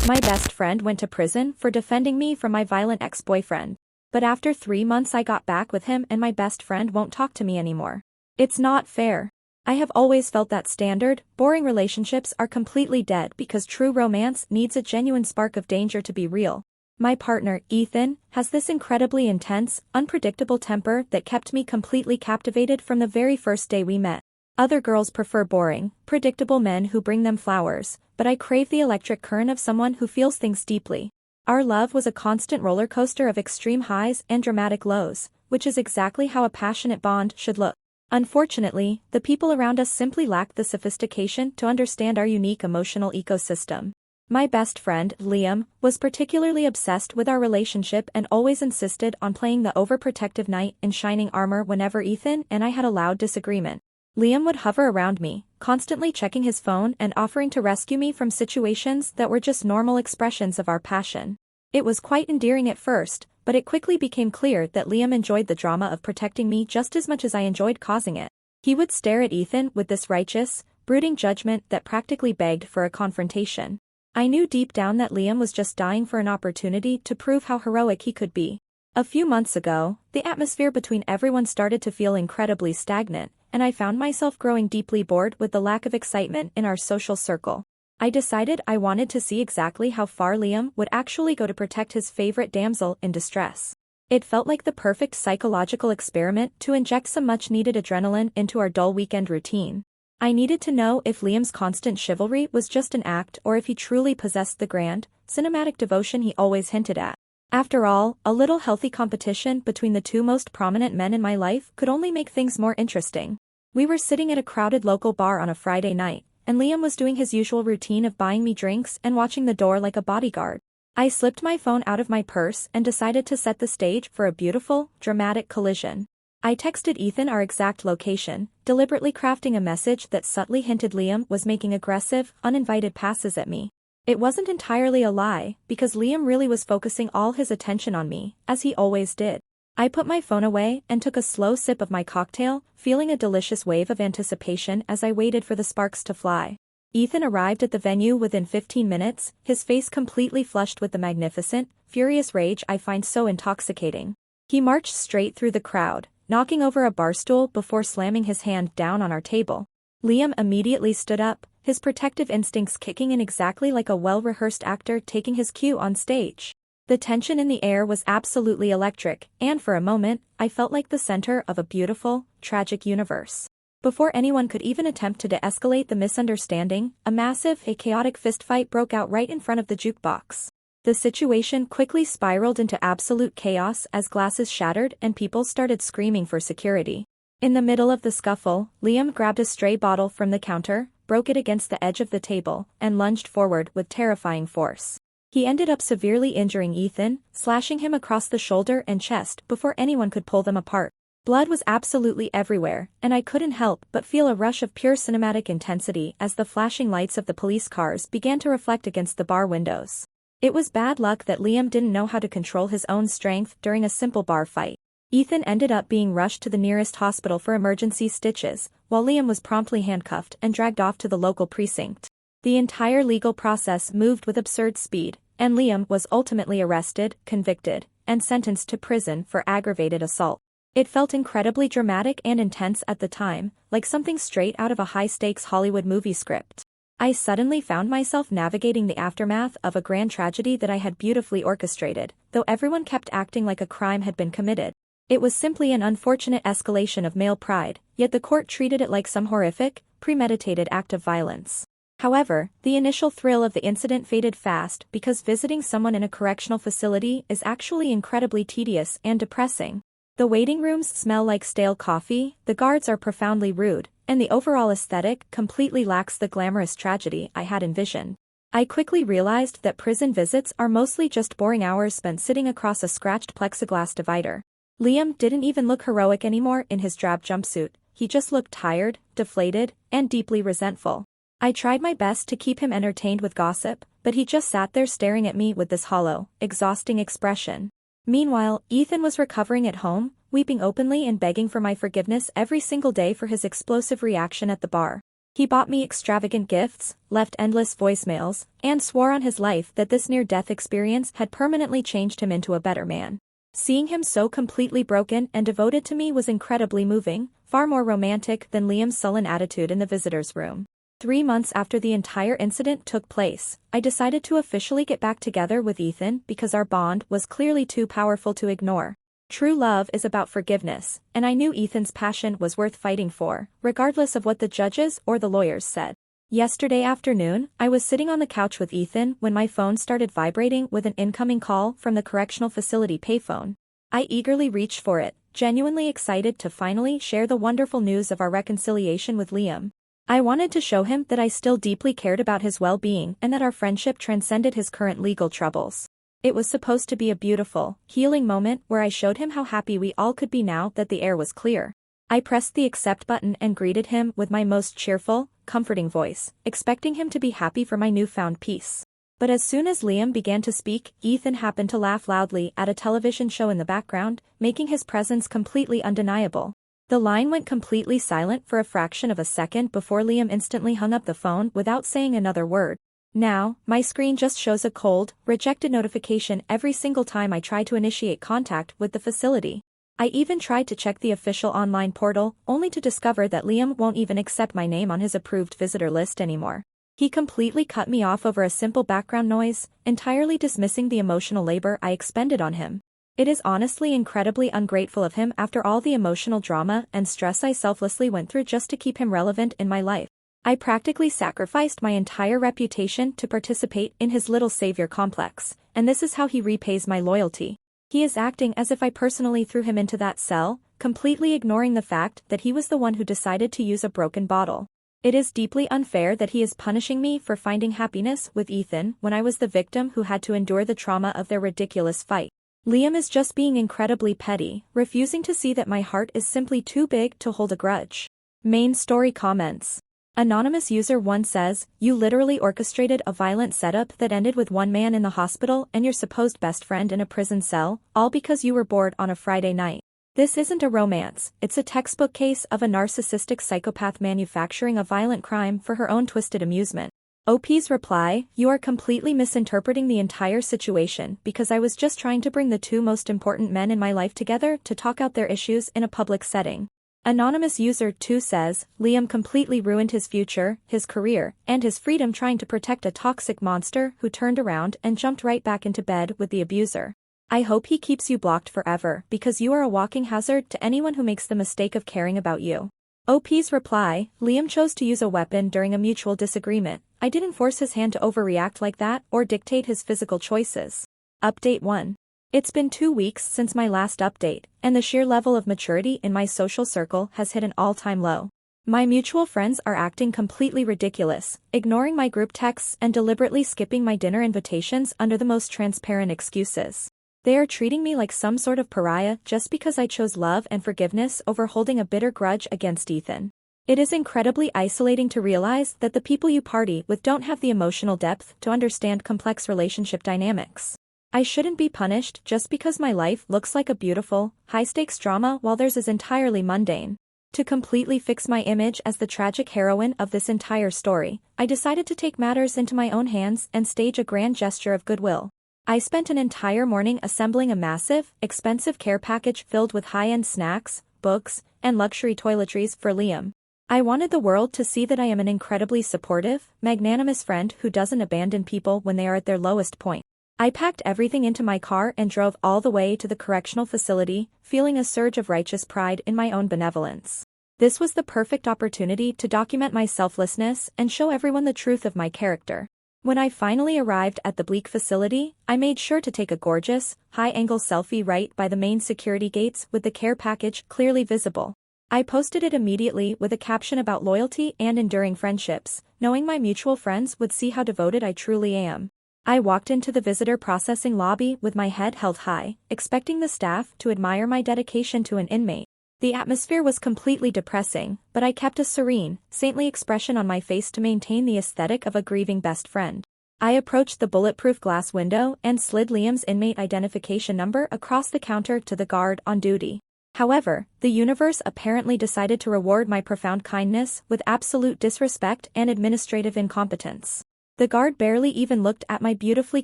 My best friend went to prison for defending me from my violent ex-boyfriend. But after 3 months I got back with him and my best friend won't talk to me anymore. It's not fair. I have always felt that standard, boring relationships are completely dead because true romance needs a genuine spark of danger to be real. My partner, Ethan, has this incredibly intense, unpredictable temper that kept me completely captivated from the very first day we met. Other girls prefer boring, predictable men who bring them flowers, but I crave the electric current of someone who feels things deeply. Our love was a constant roller coaster of extreme highs and dramatic lows, which is exactly how a passionate bond should look. Unfortunately, the people around us simply lacked the sophistication to understand our unique emotional ecosystem. My best friend, Liam, was particularly obsessed with our relationship and always insisted on playing the overprotective knight in shining armor whenever Ethan and I had a loud disagreement. Liam would hover around me, constantly checking his phone and offering to rescue me from situations that were just normal expressions of our passion. It was quite endearing at first, but it quickly became clear that Liam enjoyed the drama of protecting me just as much as I enjoyed causing it. He would stare at Ethan with this righteous, brooding judgment that practically begged for a confrontation. I knew deep down that Liam was just dying for an opportunity to prove how heroic he could be. A few months ago, the atmosphere between everyone started to feel incredibly stagnant, and I found myself growing deeply bored with the lack of excitement in our social circle. I decided I wanted to see exactly how far Liam would actually go to protect his favorite damsel in distress. It felt like the perfect psychological experiment to inject some much-needed adrenaline into our dull weekend routine. I needed to know if Liam's constant chivalry was just an act or if he truly possessed the grand, cinematic devotion he always hinted at. After all, a little healthy competition between the two most prominent men in my life could only make things more interesting. We were sitting at a crowded local bar on a Friday night, and Liam was doing his usual routine of buying me drinks and watching the door like a bodyguard. I slipped my phone out of my purse and decided to set the stage for a beautiful, dramatic collision. I texted Ethan our exact location, deliberately crafting a message that subtly hinted Liam was making aggressive, uninvited passes at me. It wasn't entirely a lie, because Liam really was focusing all his attention on me, as he always did. I put my phone away and took a slow sip of my cocktail, feeling a delicious wave of anticipation as I waited for the sparks to fly. Ethan arrived at the venue within 15 minutes, his face completely flushed with the magnificent, furious rage I find so intoxicating. He marched straight through the crowd, knocking over a bar stool before slamming his hand down on our table. Liam immediately stood up, his protective instincts kicking in exactly like a well-rehearsed actor taking his cue on stage. The tension in the air was absolutely electric, and for a moment, I felt like the center of a beautiful, tragic universe. Before anyone could even attempt to de-escalate the misunderstanding, a chaotic fistfight broke out right in front of the jukebox. The situation quickly spiraled into absolute chaos as glasses shattered and people started screaming for security. In the middle of the scuffle, Liam grabbed a stray bottle from the counter, broke it against the edge of the table, and lunged forward with terrifying force. He ended up severely injuring Ethan, slashing him across the shoulder and chest before anyone could pull them apart. Blood was absolutely everywhere, and I couldn't help but feel a rush of pure cinematic intensity as the flashing lights of the police cars began to reflect against the bar windows. It was bad luck that Liam didn't know how to control his own strength during a simple bar fight. Ethan ended up being rushed to the nearest hospital for emergency stitches, while Liam was promptly handcuffed and dragged off to the local precinct. The entire legal process moved with absurd speed, and Liam was ultimately arrested, convicted, and sentenced to prison for aggravated assault. It felt incredibly dramatic and intense at the time, like something straight out of a high-stakes Hollywood movie script. I suddenly found myself navigating the aftermath of a grand tragedy that I had beautifully orchestrated, though everyone kept acting like a crime had been committed. It was simply an unfortunate escalation of male pride, yet the court treated it like some horrific, premeditated act of violence. However, the initial thrill of the incident faded fast because visiting someone in a correctional facility is actually incredibly tedious and depressing. The waiting rooms smell like stale coffee, the guards are profoundly rude, and the overall aesthetic completely lacks the glamorous tragedy I had envisioned. I quickly realized that prison visits are mostly just boring hours spent sitting across a scratched plexiglass divider. Liam didn't even look heroic anymore in his drab jumpsuit, he just looked tired, deflated, and deeply resentful. I tried my best to keep him entertained with gossip, but he just sat there staring at me with this hollow, exhausting expression. Meanwhile, Ethan was recovering at home, weeping openly and begging for my forgiveness every single day for his explosive reaction at the bar. He bought me extravagant gifts, left endless voicemails, and swore on his life that this near-death experience had permanently changed him into a better man. Seeing him so completely broken and devoted to me was incredibly moving, far more romantic than Liam's sullen attitude in the visitor's room. 3 months after the entire incident took place, I decided to officially get back together with Ethan because our bond was clearly too powerful to ignore. True love is about forgiveness, and I knew Ethan's passion was worth fighting for, regardless of what the judges or the lawyers said. Yesterday afternoon, I was sitting on the couch with Ethan when my phone started vibrating with an incoming call from the correctional facility payphone. I eagerly reached for it, genuinely excited to finally share the wonderful news of our reconciliation with Liam. I wanted to show him that I still deeply cared about his well-being and that our friendship transcended his current legal troubles. It was supposed to be a beautiful, healing moment where I showed him how happy we all could be now that the air was clear. I pressed the accept button and greeted him with my most cheerful, comforting voice, expecting him to be happy for my newfound peace. But as soon as Liam began to speak, Ethan happened to laugh loudly at a television show in the background, making his presence completely undeniable. The line went completely silent for a fraction of a second before Liam instantly hung up the phone without saying another word. Now, my screen just shows a cold, rejected notification every single time I try to initiate contact with the facility. I even tried to check the official online portal, only to discover that Liam won't even accept my name on his approved visitor list anymore. He completely cut me off over a simple background noise, entirely dismissing the emotional labor I expended on him. It is honestly incredibly ungrateful of him after all the emotional drama and stress I selflessly went through just to keep him relevant in my life. I practically sacrificed my entire reputation to participate in his little savior complex, and this is how he repays my loyalty. He is acting as if I personally threw him into that cell, completely ignoring the fact that he was the one who decided to use a broken bottle. It is deeply unfair that he is punishing me for finding happiness with Ethan when I was the victim who had to endure the trauma of their ridiculous fight. Liam is just being incredibly petty, refusing to see that my heart is simply too big to hold a grudge. Main story comments. Anonymous user 1 says, "You literally orchestrated a violent setup that ended with one man in the hospital and your supposed best friend in a prison cell, all because you were bored on a Friday night. This isn't a romance, it's a textbook case of a narcissistic psychopath manufacturing a violent crime for her own twisted amusement." OP's reply, "You are completely misinterpreting the entire situation because I was just trying to bring the two most important men in my life together to talk out their issues in a public setting." Anonymous user 2 says, "Liam completely ruined his future, his career, and his freedom trying to protect a toxic monster who turned around and jumped right back into bed with the abuser. I hope he keeps you blocked forever because you are a walking hazard to anyone who makes the mistake of caring about you." OP's reply, "Liam chose to use a weapon during a mutual disagreement. I didn't force his hand to overreact like that or dictate his physical choices." Update 1. It's been 2 weeks since my last update, and the sheer level of maturity in my social circle has hit an all-time low. My mutual friends are acting completely ridiculous, ignoring my group texts and deliberately skipping my dinner invitations under the most transparent excuses. They are treating me like some sort of pariah just because I chose love and forgiveness over holding a bitter grudge against Ethan. It is incredibly isolating to realize that the people you party with don't have the emotional depth to understand complex relationship dynamics. I shouldn't be punished just because my life looks like a beautiful, high-stakes drama while theirs is entirely mundane. To completely fix my image as the tragic heroine of this entire story, I decided to take matters into my own hands and stage a grand gesture of goodwill. I spent an entire morning assembling a massive, expensive care package filled with high-end snacks, books, and luxury toiletries for Liam. I wanted the world to see that I am an incredibly supportive, magnanimous friend who doesn't abandon people when they are at their lowest point. I packed everything into my car and drove all the way to the correctional facility, feeling a surge of righteous pride in my own benevolence. This was the perfect opportunity to document my selflessness and show everyone the truth of my character. When I finally arrived at the bleak facility, I made sure to take a gorgeous, high-angle selfie right by the main security gates with the care package clearly visible. I posted it immediately with a caption about loyalty and enduring friendships, knowing my mutual friends would see how devoted I truly am. I walked into the visitor processing lobby with my head held high, expecting the staff to admire my dedication to an inmate. The atmosphere was completely depressing, but I kept a serene, saintly expression on my face to maintain the aesthetic of a grieving best friend. I approached the bulletproof glass window and slid Liam's inmate identification number across the counter to the guard on duty. However, the universe apparently decided to reward my profound kindness with absolute disrespect and administrative incompetence. The guard barely even looked at my beautifully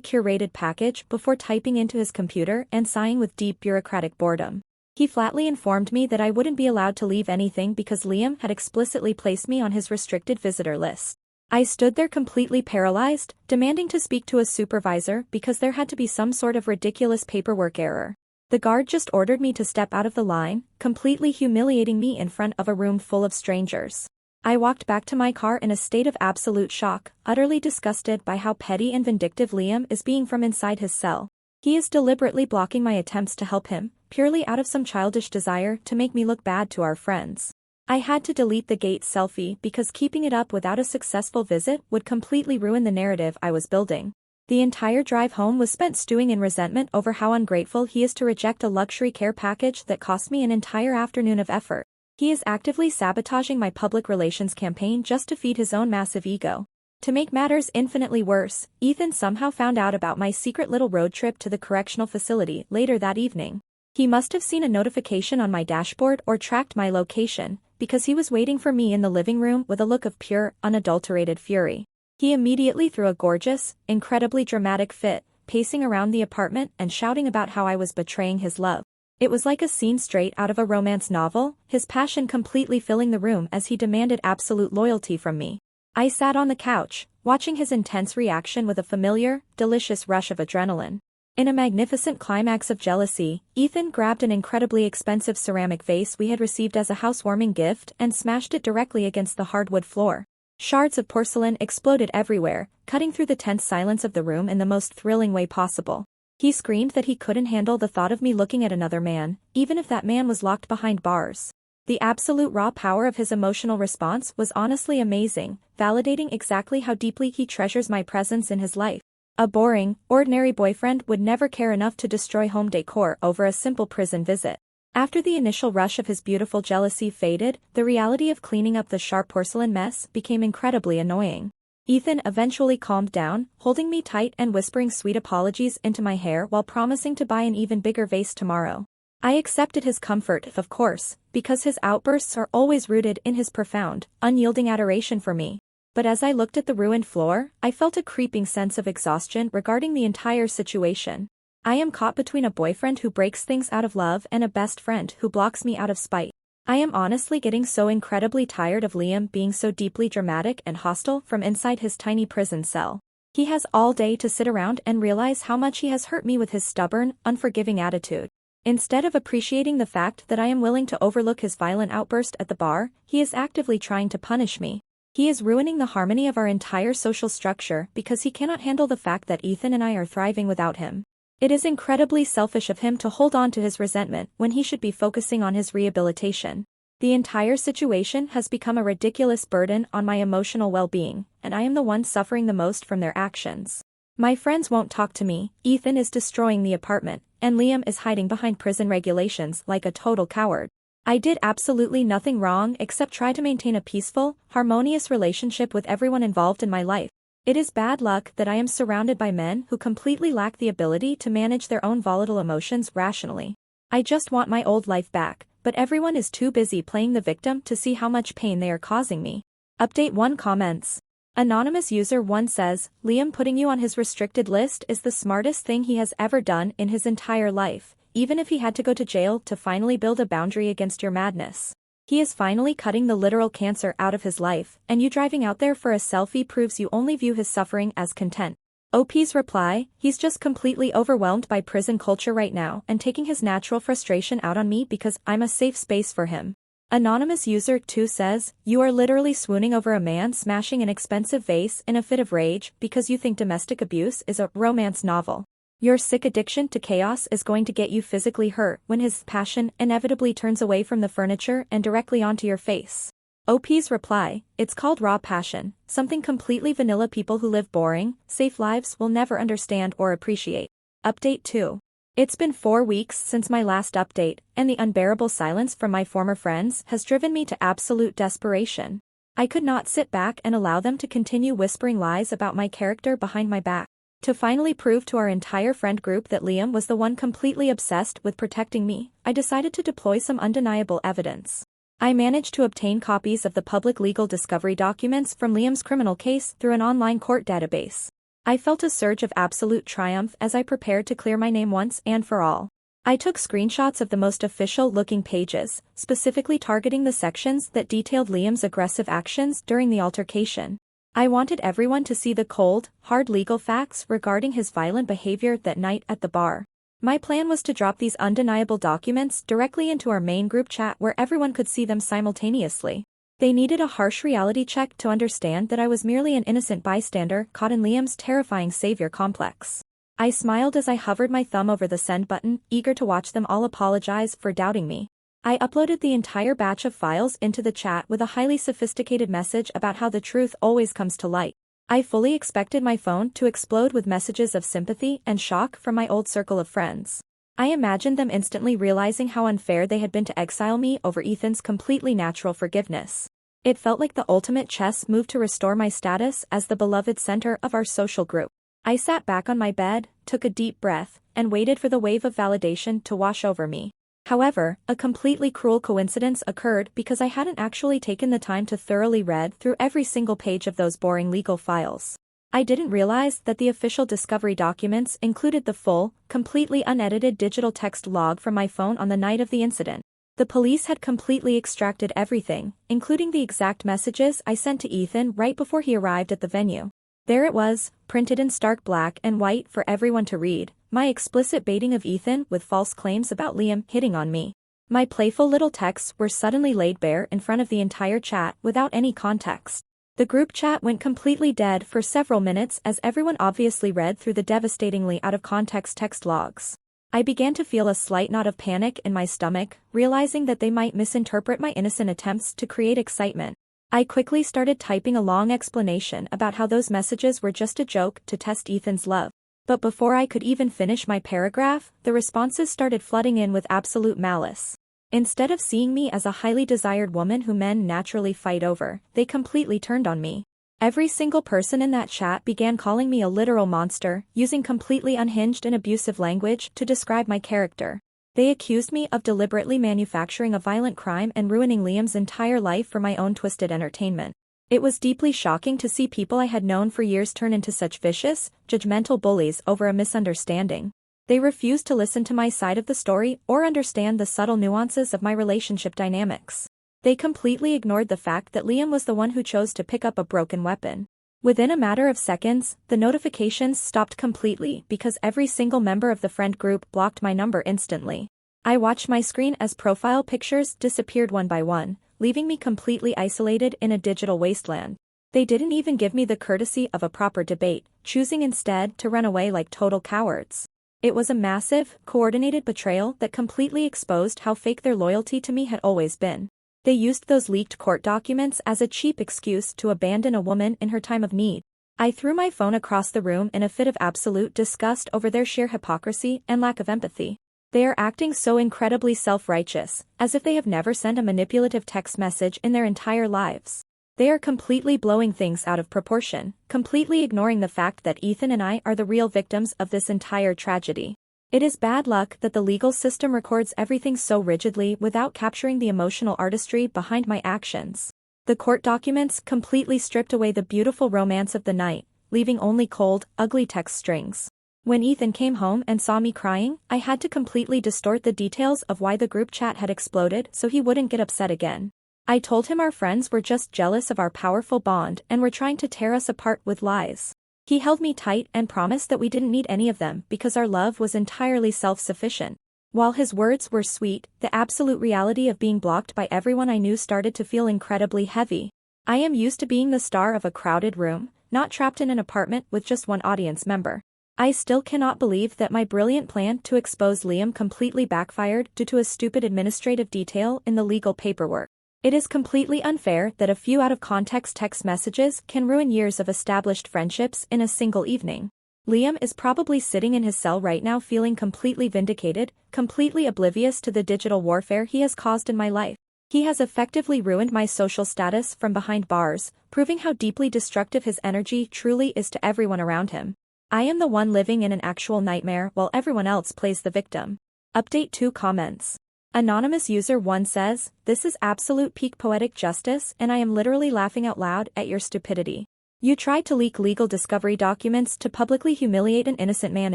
curated package before typing into his computer and sighing with deep bureaucratic boredom. He flatly informed me that I wouldn't be allowed to leave anything because Liam had explicitly placed me on his restricted visitor list. I stood there completely paralyzed, demanding to speak to a supervisor because there had to be some sort of ridiculous paperwork error. The guard just ordered me to step out of the line, completely humiliating me in front of a room full of strangers. I walked back to my car in a state of absolute shock, utterly disgusted by how petty and vindictive Liam is being from inside his cell. He is deliberately blocking my attempts to help him, purely out of some childish desire to make me look bad to our friends. I had to delete the gate selfie because keeping it up without a successful visit would completely ruin the narrative I was building. The entire drive home was spent stewing in resentment over how ungrateful he is to reject a luxury care package that cost me an entire afternoon of effort. He is actively sabotaging my public relations campaign just to feed his own massive ego. To make matters infinitely worse, Ethan somehow found out about my secret little road trip to the correctional facility later that evening. He must have seen a notification on my dashboard or tracked my location, because he was waiting for me in the living room with a look of pure, unadulterated fury. He immediately threw a gorgeous, incredibly dramatic fit, pacing around the apartment and shouting about how I was betraying his love. It was like a scene straight out of a romance novel, his passion completely filling the room as he demanded absolute loyalty from me. I sat on the couch, watching his intense reaction with a familiar, delicious rush of adrenaline. In a magnificent climax of jealousy, Ethan grabbed an incredibly expensive ceramic vase we had received as a housewarming gift and smashed it directly against the hardwood floor. Shards of porcelain exploded everywhere, cutting through the tense silence of the room in the most thrilling way possible. He screamed that he couldn't handle the thought of me looking at another man, even if that man was locked behind bars. The absolute raw power of his emotional response was honestly amazing, validating exactly how deeply he treasures my presence in his life. A boring, ordinary boyfriend would never care enough to destroy home decor over a simple prison visit. After the initial rush of his beautiful jealousy faded, the reality of cleaning up the sharp porcelain mess became incredibly annoying. Ethan eventually calmed down, holding me tight and whispering sweet apologies into my hair while promising to buy an even bigger vase tomorrow. I accepted his comfort, of course, because his outbursts are always rooted in his profound, unyielding adoration for me. But as I looked at the ruined floor, I felt a creeping sense of exhaustion regarding the entire situation. I am caught between a boyfriend who breaks things out of love and a best friend who blocks me out of spite. I am honestly getting so incredibly tired of Liam being so deeply dramatic and hostile from inside his tiny prison cell. He has all day to sit around and realize how much he has hurt me with his stubborn, unforgiving attitude. Instead of appreciating the fact that I am willing to overlook his violent outburst at the bar, he is actively trying to punish me. He is ruining the harmony of our entire social structure because he cannot handle the fact that Ethan and I are thriving without him. It is incredibly selfish of him to hold on to his resentment when he should be focusing on his rehabilitation. The entire situation has become a ridiculous burden on my emotional well-being, and I am the one suffering the most from their actions. My friends won't talk to me, Ethan is destroying the apartment, and Liam is hiding behind prison regulations like a total coward. I did absolutely nothing wrong except try to maintain a peaceful, harmonious relationship with everyone involved in my life. It is bad luck that I am surrounded by men who completely lack the ability to manage their own volatile emotions rationally. I just want my old life back, but everyone is too busy playing the victim to see how much pain they are causing me. Update 1 comments. Anonymous user 1 says, Liam putting you on his restricted list is the smartest thing he has ever done in his entire life, even if he had to go to jail to finally build a boundary against your madness. He is finally cutting the literal cancer out of his life, and you driving out there for a selfie proves you only view his suffering as content. OP's reply, he's just completely overwhelmed by prison culture right now and taking his natural frustration out on me because I'm a safe space for him. Anonymous user 2 says, you are literally swooning over a man smashing an expensive vase in a fit of rage because you think domestic abuse is a romance novel. Your sick addiction to chaos is going to get you physically hurt when his passion inevitably turns away from the furniture and directly onto your face. OP's reply, it's called raw passion, something completely vanilla people who live boring, safe lives will never understand or appreciate. Update 2. It's been 4 weeks since my last update, and the unbearable silence from my former friends has driven me to absolute desperation. I could not sit back and allow them to continue whispering lies about my character behind my back. To finally prove to our entire friend group that Liam was the one completely obsessed with protecting me, I decided to deploy some undeniable evidence. I managed to obtain copies of the public legal discovery documents from Liam's criminal case through an online court database. I felt a surge of absolute triumph as I prepared to clear my name once and for all. I took screenshots of the most official-looking pages, specifically targeting the sections that detailed Liam's aggressive actions during the altercation. I wanted everyone to see the cold, hard legal facts regarding his violent behavior that night at the bar. My plan was to drop these undeniable documents directly into our main group chat where everyone could see them simultaneously. They needed a harsh reality check to understand that I was merely an innocent bystander caught in Liam's terrifying savior complex. I smiled as I hovered my thumb over the send button, eager to watch them all apologize for doubting me. I uploaded the entire batch of files into the chat with a highly sophisticated message about how the truth always comes to light. I fully expected my phone to explode with messages of sympathy and shock from my old circle of friends. I imagined them instantly realizing how unfair they had been to exile me over Ethan's completely natural forgiveness. It felt like the ultimate chess move to restore my status as the beloved center of our social group. I sat back on my bed, took a deep breath, and waited for the wave of validation to wash over me. However, a completely cruel coincidence occurred because I hadn't actually taken the time to thoroughly read through every single page of those boring legal files. I didn't realize that the official discovery documents included the full, completely unedited digital text log from my phone on the night of the incident. The police had completely extracted everything, including the exact messages I sent to Ethan right before he arrived at the venue. There it was, printed in stark black and white for everyone to read. My explicit baiting of Ethan with false claims about Liam hitting on me. My playful little texts were suddenly laid bare in front of the entire chat without any context. The group chat went completely dead for several minutes as everyone obviously read through the devastatingly out-of-context text logs. I began to feel a slight knot of panic in my stomach, realizing that they might misinterpret my innocent attempts to create excitement. I quickly started typing a long explanation about how those messages were just a joke to test Ethan's love. But before I could even finish my paragraph, the responses started flooding in with absolute malice. Instead of seeing me as a highly desired woman who men naturally fight over, they completely turned on me. Every single person in that chat began calling me a literal monster, using completely unhinged and abusive language to describe my character. They accused me of deliberately manufacturing a violent crime and ruining Liam's entire life for my own twisted entertainment. It was deeply shocking to see people I had known for years turn into such vicious, judgmental bullies over a misunderstanding. They refused to listen to my side of the story or understand the subtle nuances of my relationship dynamics. They completely ignored the fact that Liam was the one who chose to pick up a broken weapon. Within a matter of seconds, the notifications stopped completely because every single member of the friend group blocked my number instantly. I watched my screen as profile pictures disappeared one by one, leaving me completely isolated in a digital wasteland. They didn't even give me the courtesy of a proper debate, choosing instead to run away like total cowards. It was a massive, coordinated betrayal that completely exposed how fake their loyalty to me had always been. They used those leaked court documents as a cheap excuse to abandon a woman in her time of need. I threw my phone across the room in a fit of absolute disgust over their sheer hypocrisy and lack of empathy. They are acting so incredibly self-righteous, as if they have never sent a manipulative text message in their entire lives. They are completely blowing things out of proportion, completely ignoring the fact that Ethan and I are the real victims of this entire tragedy. It is bad luck that the legal system records everything so rigidly without capturing the emotional artistry behind my actions. The court documents completely stripped away the beautiful romance of the night, leaving only cold, ugly text strings. When Ethan came home and saw me crying, I had to completely distort the details of why the group chat had exploded so he wouldn't get upset again. I told him our friends were just jealous of our powerful bond and were trying to tear us apart with lies. He held me tight and promised that we didn't need any of them because our love was entirely self-sufficient. While his words were sweet, the absolute reality of being blocked by everyone I knew started to feel incredibly heavy. I am used to being the star of a crowded room, not trapped in an apartment with just one audience member. I still cannot believe that my brilliant plan to expose Liam completely backfired due to a stupid administrative detail in the legal paperwork. It is completely unfair that a few out-of-context text messages can ruin years of established friendships in a single evening. Liam is probably sitting in his cell right now feeling completely vindicated, completely oblivious to the digital warfare he has caused in my life. He has effectively ruined my social status from behind bars, proving how deeply destructive his energy truly is to everyone around him. I am the one living in an actual nightmare while everyone else plays the victim. Update 2 comments. Anonymous user 1 says, "This is absolute peak poetic justice and I am literally laughing out loud at your stupidity. You tried to leak legal discovery documents to publicly humiliate an innocent man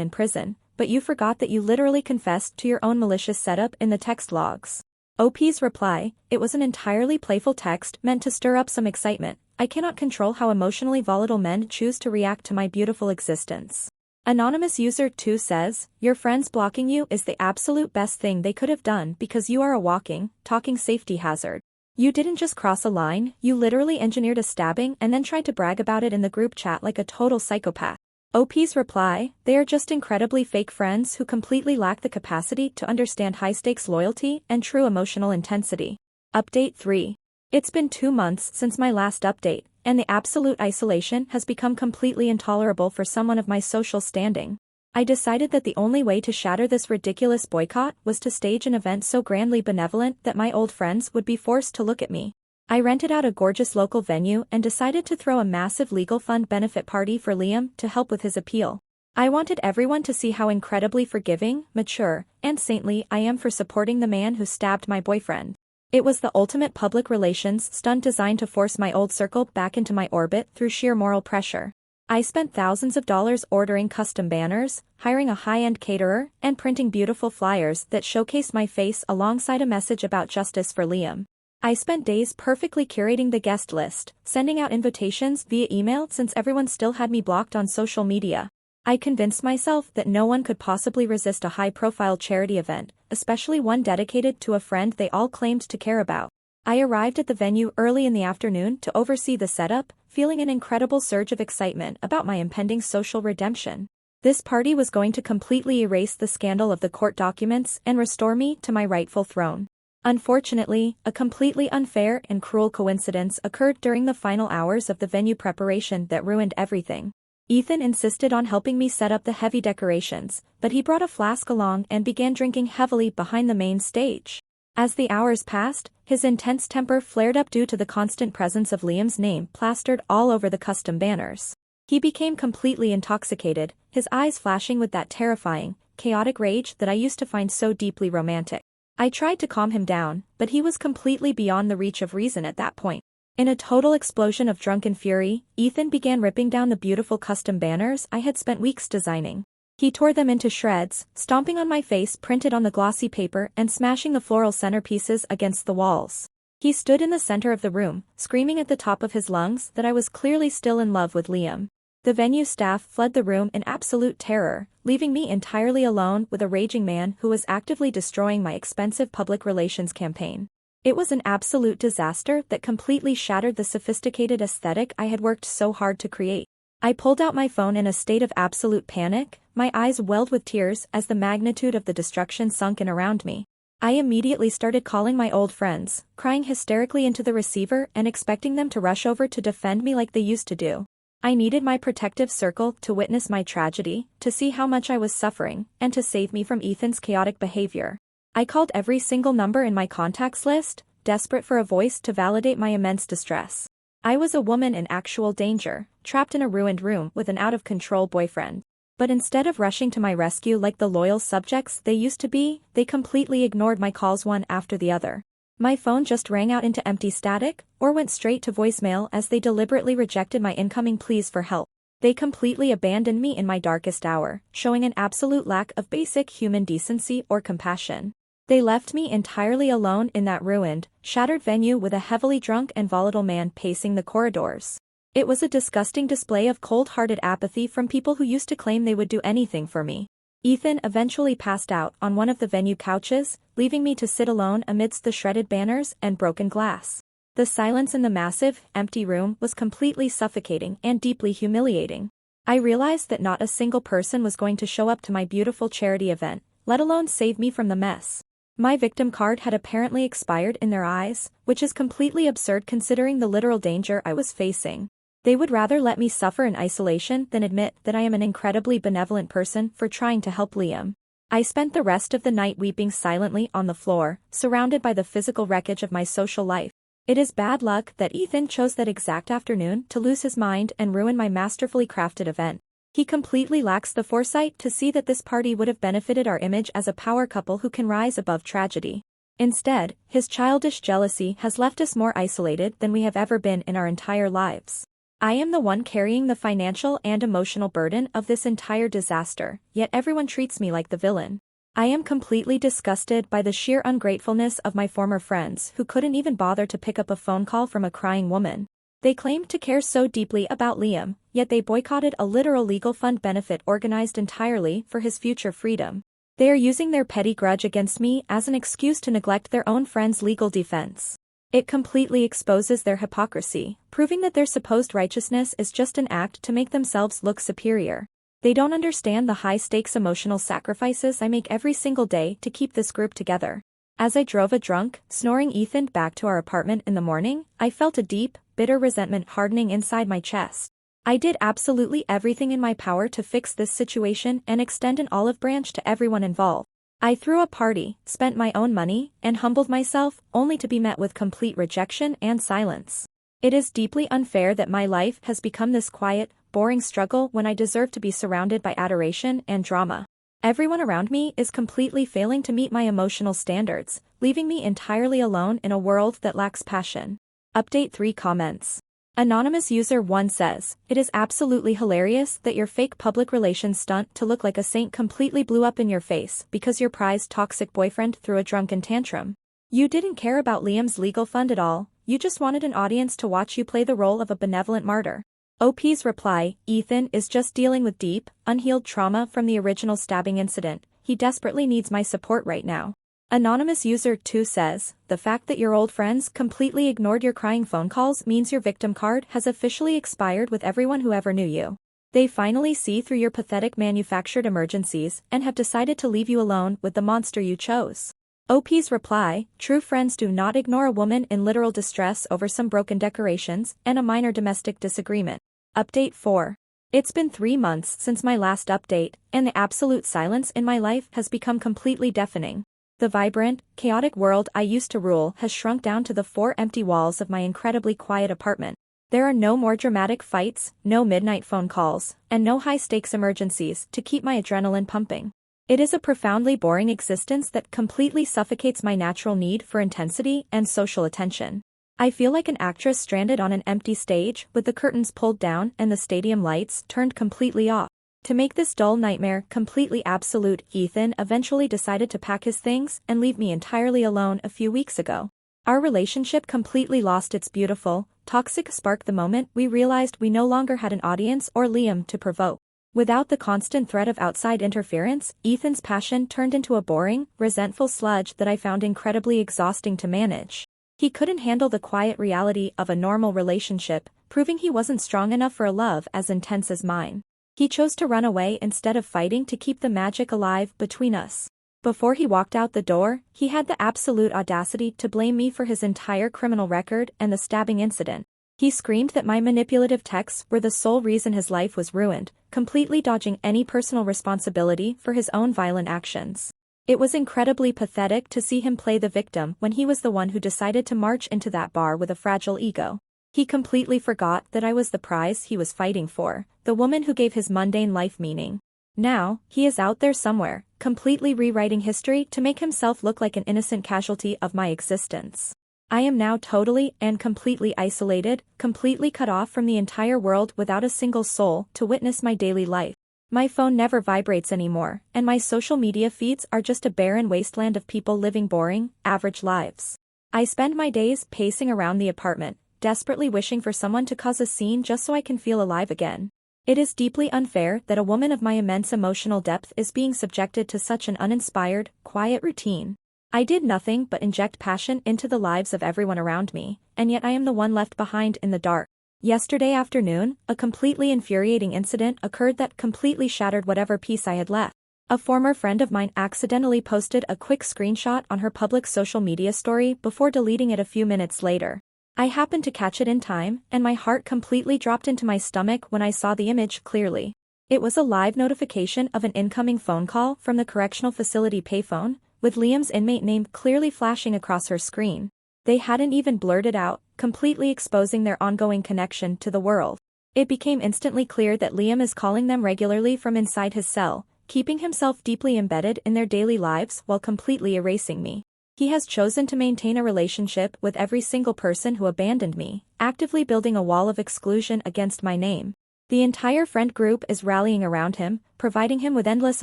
in prison, but you forgot that you literally confessed to your own malicious setup in the text logs." OP's reply, "It was an entirely playful text meant to stir up some excitement. I cannot control how emotionally volatile men choose to react to my beautiful existence." Anonymous user 2 says, "Your friends blocking you is the absolute best thing they could have done because you are a walking, talking safety hazard. You didn't just cross a line, you literally engineered a stabbing and then tried to brag about it in the group chat like a total psychopath." OP's reply, "They are just incredibly fake friends who completely lack the capacity to understand high-stakes loyalty and true emotional intensity." Update 3. It's been 2 months since my last update, and the absolute isolation has become completely intolerable for someone of my social standing. I decided that the only way to shatter this ridiculous boycott was to stage an event so grandly benevolent that my old friends would be forced to look at me. I rented out a gorgeous local venue and decided to throw a massive legal fund benefit party for Liam to help with his appeal. I wanted everyone to see how incredibly forgiving, mature, and saintly I am for supporting the man who stabbed my boyfriend. It was the ultimate public relations stunt designed to force my old circle back into my orbit through sheer moral pressure. I spent thousands of dollars ordering custom banners, hiring a high-end caterer, and printing beautiful flyers that showcased my face alongside a message about justice for Liam. I spent days perfectly curating the guest list, sending out invitations via email since everyone still had me blocked on social media. I convinced myself that no one could possibly resist a high-profile charity event, especially one dedicated to a friend they all claimed to care about. I arrived at the venue early in the afternoon to oversee the setup, feeling an incredible surge of excitement about my impending social redemption. This party was going to completely erase the scandal of the court documents and restore me to my rightful throne. Unfortunately, a completely unfair and cruel coincidence occurred during the final hours of the venue preparation that ruined everything. Ethan insisted on helping me set up the heavy decorations, but he brought a flask along and began drinking heavily behind the main stage. As the hours passed, his intense temper flared up due to the constant presence of Liam's name plastered all over the custom banners. He became completely intoxicated, his eyes flashing with that terrifying, chaotic rage that I used to find so deeply romantic. I tried to calm him down, but he was completely beyond the reach of reason at that point. In a total explosion of drunken fury, Ethan began ripping down the beautiful custom banners I had spent weeks designing. He tore them into shreds, stomping on my face printed on the glossy paper and smashing the floral centerpieces against the walls. He stood in the center of the room, screaming at the top of his lungs that I was clearly still in love with Liam. The venue staff fled the room in absolute terror, leaving me entirely alone with a raging man who was actively destroying my expensive public relations campaign. It was an absolute disaster that completely shattered the sophisticated aesthetic I had worked so hard to create. I pulled out my phone in a state of absolute panic, my eyes welled with tears as the magnitude of the destruction sunk in around me. I immediately started calling my old friends, crying hysterically into the receiver and expecting them to rush over to defend me like they used to do. I needed my protective circle to witness my tragedy, to see how much I was suffering, and to save me from Ethan's chaotic behavior. I called every single number in my contacts list, desperate for a voice to validate my immense distress. I was a woman in actual danger, trapped in a ruined room with an out-of-control boyfriend. But instead of rushing to my rescue like the loyal subjects they used to be, they completely ignored my calls one after the other. My phone just rang out into empty static, or went straight to voicemail as they deliberately rejected my incoming pleas for help. They completely abandoned me in my darkest hour, showing an absolute lack of basic human decency or compassion. They left me entirely alone in that ruined, shattered venue with a heavily drunk and volatile man pacing the corridors. It was a disgusting display of cold-hearted apathy from people who used to claim they would do anything for me. Ethan eventually passed out on one of the venue couches, leaving me to sit alone amidst the shredded banners and broken glass. The silence in the massive, empty room was completely suffocating and deeply humiliating. I realized that not a single person was going to show up to my beautiful charity event, let alone save me from the mess. My victim card had apparently expired in their eyes, which is completely absurd considering the literal danger I was facing. They would rather let me suffer in isolation than admit that I am an incredibly benevolent person for trying to help Liam. I spent the rest of the night weeping silently on the floor, surrounded by the physical wreckage of my social life. It is bad luck that Ethan chose that exact afternoon to lose his mind and ruin my masterfully crafted event. He completely lacks the foresight to see that this party would have benefited our image as a power couple who can rise above tragedy. Instead, his childish jealousy has left us more isolated than we have ever been in our entire lives. I am the one carrying the financial and emotional burden of this entire disaster, yet everyone treats me like the villain. I am completely disgusted by the sheer ungratefulness of my former friends who couldn't even bother to pick up a phone call from a crying woman. They claimed to care so deeply about Liam, yet they boycotted a literal legal fund benefit organized entirely for his future freedom. They are using their petty grudge against me as an excuse to neglect their own friend's legal defense. It completely exposes their hypocrisy, proving that their supposed righteousness is just an act to make themselves look superior. They don't understand the high-stakes emotional sacrifices I make every single day to keep this group together. As I drove a drunk, snoring Ethan back to our apartment in the morning, I felt a deep, bitter resentment hardening inside my chest. I did absolutely everything in my power to fix this situation and extend an olive branch to everyone involved. I threw a party, spent my own money, and humbled myself, only to be met with complete rejection and silence. It is deeply unfair that my life has become this quiet, boring struggle when I deserve to be surrounded by adoration and drama. Everyone around me is completely failing to meet my emotional standards, leaving me entirely alone in a world that lacks passion. Update 3 comments. Anonymous user 1 says, "It is absolutely hilarious that your fake public relations stunt to look like a saint completely blew up in your face because your prized toxic boyfriend threw a drunken tantrum. You didn't care about Liam's legal fund at all, you just wanted an audience to watch you play the role of a benevolent martyr." OP's reply, "Ethan is just dealing with deep, unhealed trauma from the original stabbing incident. He desperately needs my support right now." Anonymous user 2 says, "The fact that your old friends completely ignored your crying phone calls means your victim card has officially expired with everyone who ever knew you. They finally see through your pathetic manufactured emergencies and have decided to leave you alone with the monster you chose." OP's reply, "True friends do not ignore a woman in literal distress over some broken decorations and a minor domestic disagreement." Update 4. It's been 3 months since my last update, and the absolute silence in my life has become completely deafening. The vibrant, chaotic world I used to rule has shrunk down to the 4 empty walls of my incredibly quiet apartment. There are no more dramatic fights, no midnight phone calls, and no high-stakes emergencies to keep my adrenaline pumping. It is a profoundly boring existence that completely suffocates my natural need for intensity and social attention. I feel like an actress stranded on an empty stage with the curtains pulled down and the stadium lights turned completely off. To make this dull nightmare completely absolute, Ethan eventually decided to pack his things and leave me entirely alone a few weeks ago. Our relationship completely lost its beautiful, toxic spark the moment we realized we no longer had an audience or Liam to provoke. Without the constant threat of outside interference, Ethan's passion turned into a boring, resentful sludge that I found incredibly exhausting to manage. He couldn't handle the quiet reality of a normal relationship, proving he wasn't strong enough for a love as intense as mine. He chose to run away instead of fighting to keep the magic alive between us. Before he walked out the door, he had the absolute audacity to blame me for his entire criminal record and the stabbing incident. He screamed that my manipulative texts were the sole reason his life was ruined, completely dodging any personal responsibility for his own violent actions. It was incredibly pathetic to see him play the victim when he was the one who decided to march into that bar with a fragile ego. He completely forgot that I was the prize he was fighting for, the woman who gave his mundane life meaning. Now, he is out there somewhere, completely rewriting history to make himself look like an innocent casualty of my existence. I am now totally and completely isolated, completely cut off from the entire world without a single soul to witness my daily life. My phone never vibrates anymore, and my social media feeds are just a barren wasteland of people living boring, average lives. I spend my days pacing around the apartment, desperately wishing for someone to cause a scene just so I can feel alive again. It is deeply unfair that a woman of my immense emotional depth is being subjected to such an uninspired, quiet routine. I did nothing but inject passion into the lives of everyone around me, and yet I am the one left behind in the dark. Yesterday afternoon, a completely infuriating incident occurred that completely shattered whatever peace I had left. A former friend of mine accidentally posted a quick screenshot on her public social media story before deleting it a few minutes later. I happened to catch it in time, and my heart completely dropped into my stomach when I saw the image clearly. It was a live notification of an incoming phone call from the correctional facility payphone, with Liam's inmate name clearly flashing across her screen. They hadn't even blurred it out, completely exposing their ongoing connection to the world. It became instantly clear that Liam is calling them regularly from inside his cell, keeping himself deeply embedded in their daily lives while completely erasing me. He has chosen to maintain a relationship with every single person who abandoned me, actively building a wall of exclusion against my name. The entire friend group is rallying around him, providing him with endless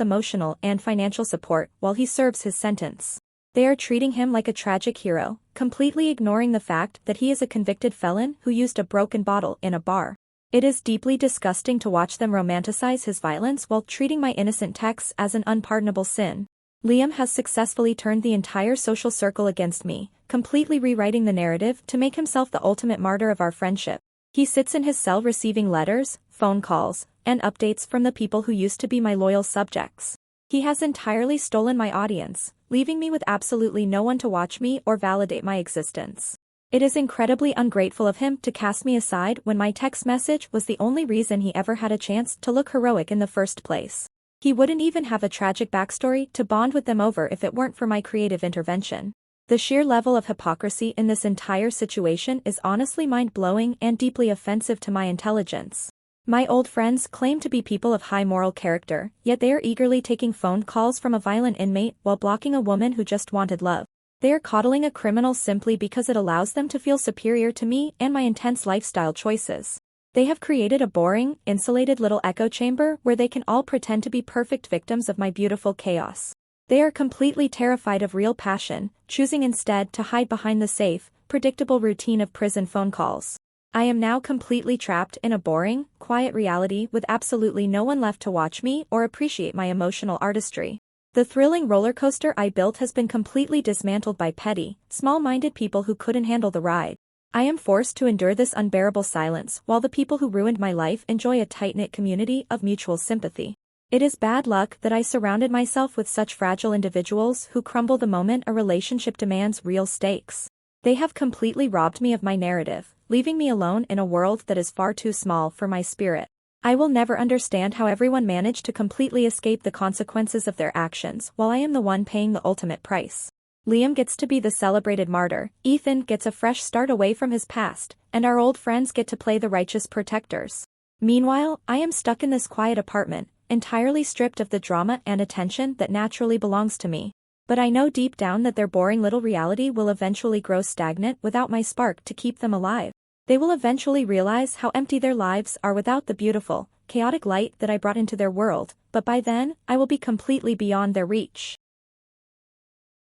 emotional and financial support while he serves his sentence. They are treating him like a tragic hero, completely ignoring the fact that he is a convicted felon who used a broken bottle in a bar. It is deeply disgusting to watch them romanticize his violence while treating my innocent texts as an unpardonable sin. Liam has successfully turned the entire social circle against me, completely rewriting the narrative to make himself the ultimate martyr of our friendship. He sits in his cell receiving letters, phone calls, and updates from the people who used to be my loyal subjects. He has entirely stolen my audience, leaving me with absolutely no one to watch me or validate my existence. It is incredibly ungrateful of him to cast me aside when my text message was the only reason he ever had a chance to look heroic in the first place. He wouldn't even have a tragic backstory to bond with them over if it weren't for my creative intervention. The sheer level of hypocrisy in this entire situation is honestly mind-blowing and deeply offensive to my intelligence. My old friends claim to be people of high moral character, yet they are eagerly taking phone calls from a violent inmate while blocking a woman who just wanted love. They are coddling a criminal simply because it allows them to feel superior to me and my intense lifestyle choices. They have created a boring, insulated little echo chamber where they can all pretend to be perfect victims of my beautiful chaos. They are completely terrified of real passion, choosing instead to hide behind the safe, predictable routine of prison phone calls. I am now completely trapped in a boring, quiet reality with absolutely no one left to watch me or appreciate my emotional artistry. The thrilling roller coaster I built has been completely dismantled by petty, small-minded people who couldn't handle the ride. I am forced to endure this unbearable silence while the people who ruined my life enjoy a tight-knit community of mutual sympathy. It is bad luck that I surrounded myself with such fragile individuals who crumble the moment a relationship demands real stakes. They have completely robbed me of my narrative, leaving me alone in a world that is far too small for my spirit. I will never understand how everyone managed to completely escape the consequences of their actions while I am the one paying the ultimate price. Liam gets to be the celebrated martyr, Ethan gets a fresh start away from his past, and our old friends get to play the righteous protectors. Meanwhile, I am stuck in this quiet apartment, entirely stripped of the drama and attention that naturally belongs to me. But I know deep down that their boring little reality will eventually grow stagnant without my spark to keep them alive. They will eventually realize how empty their lives are without the beautiful, chaotic light that I brought into their world, but by then, I will be completely beyond their reach.